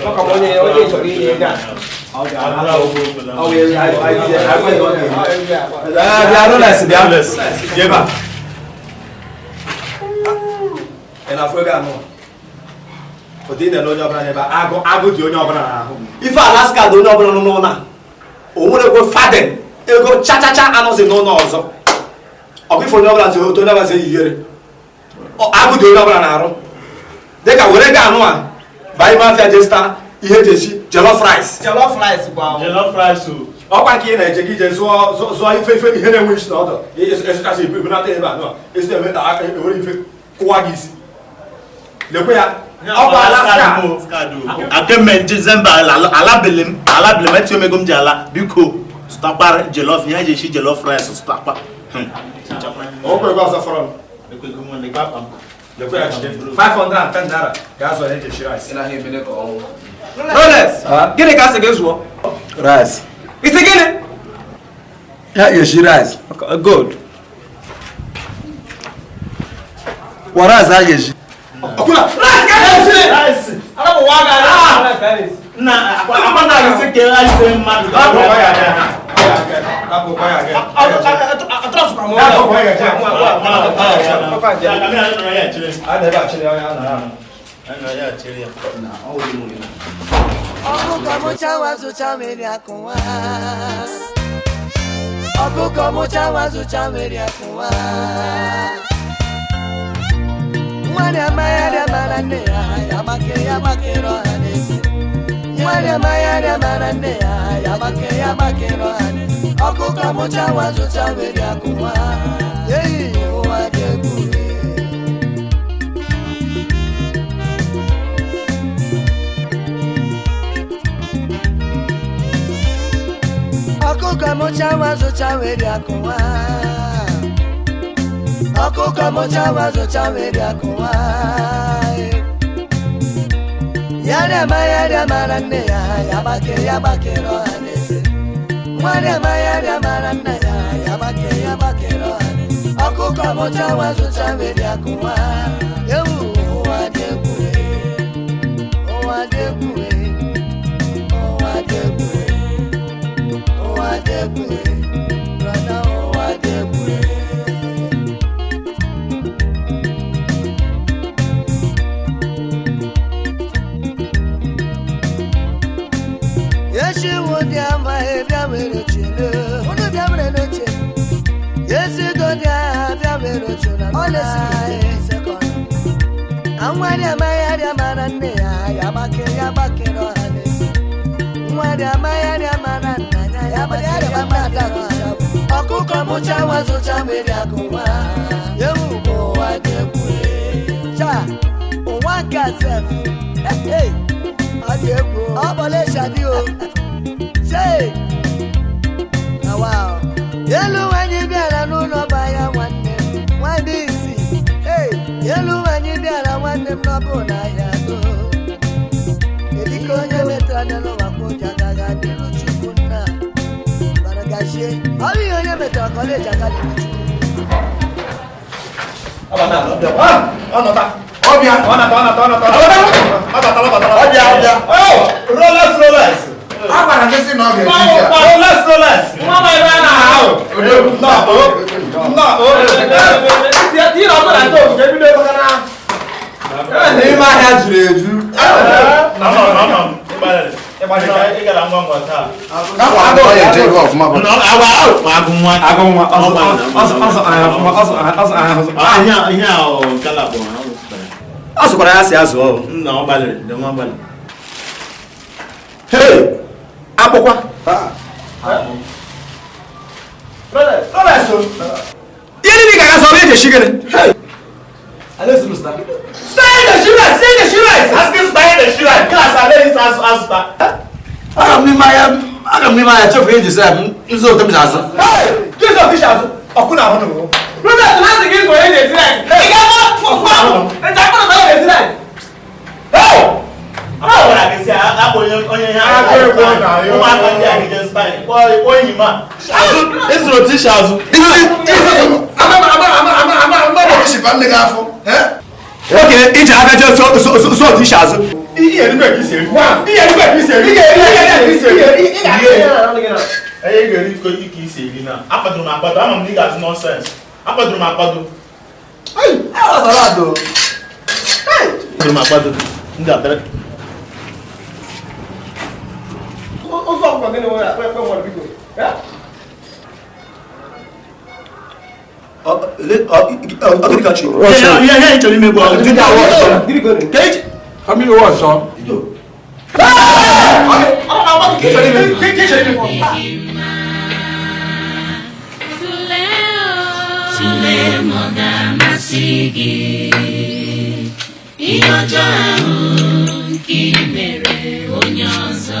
Come on, you sorry, yeah. If Alaska don't know now, or go fatten, it go cha cha cha and no also. Or before no to never say year. Or I would do no. They can wear a one. Buy my Fajesta, jollof rice. Jollof rice, wow. Jollof rice. Oh, I can't get so I feel here wish not. It's actually not no. It's the event I can Quagis. Look where I can make December. Alabelim, let you make jala. Biko, stopper, jollof, yaji, jollof rice, stopper. Okay, what's from? The 510 naira. That's what it is. Rice. Rollers, get a gas against what? Rice. It's again. Yeah, yes, rice. Good. What rice are you? Rice. I don't want rice. Nah, I'm not going to get rice. Okuka mocha wazo chawe ya kuwa yei wadekure Okuka mocha wazo chawe ya kuwa Okuka mocha wazo chawe ya kuwa Yada marande ya bake rohanese Mwada maranda ya bake rohane Okuka mocha wazo chawe ya kuwa Yehu wadekure Brother wadekure Yeshi wodia maebia wero chile Ono bia wero chile Yesi dodia bia wero chile Honestly second Amwari amayari amarande ya bake rohane Mwari amayari amaranda ya bake rohane Okuka mocha wazo chawe ya kuwa Yehu wadekure Cha Owanka sef Hey Adebo Obole shadi o Say Now wow Yelu wanyi biara nuno baya wanne Wadisi Hey Yelu wanyi biara wanne mnobo na yato Eliko nye metrane lo wakoja gaga diru chukuna Baragashe Abi yonye metra kole jaga diru chukuna Abata Obia. Rollers. Agora que se não Rollers. Mama vai na rua. Não. Tira a mão do que me deu para cá. Nem mais direito. Não. Hey, Apokwa. Yeni ni kaka sabi je shigere. Hey. Alex Lusta. Stay the shoes. Ask us stay the shoes. Class Alex as. Agam ni maya chofu yedi sa nzo tem zazo. Hey, this officials okuna hono. Brother, last again for you is right. And I put on is right. Hey! Ah, what I can say, I go on your hand. Just fine. Why you man? It's not t-shirts. Okay, each other just so t-shirts. ihe erigwe ka isi eri ihe erigwe ka isi eri ihe ga-eri iko ike isi eri na akpadoro m akpado ama m na ị ga-azụ nọnsens akpadoro m akpado akpadoro m akpado m ga-abịara ụzọ ọgwụgwọ gị na-enwe akpa ekpe nwere biko ihe chọrọ imegbu Family was so. Ihe ọjọọ ahụ nke mere onye ọzọ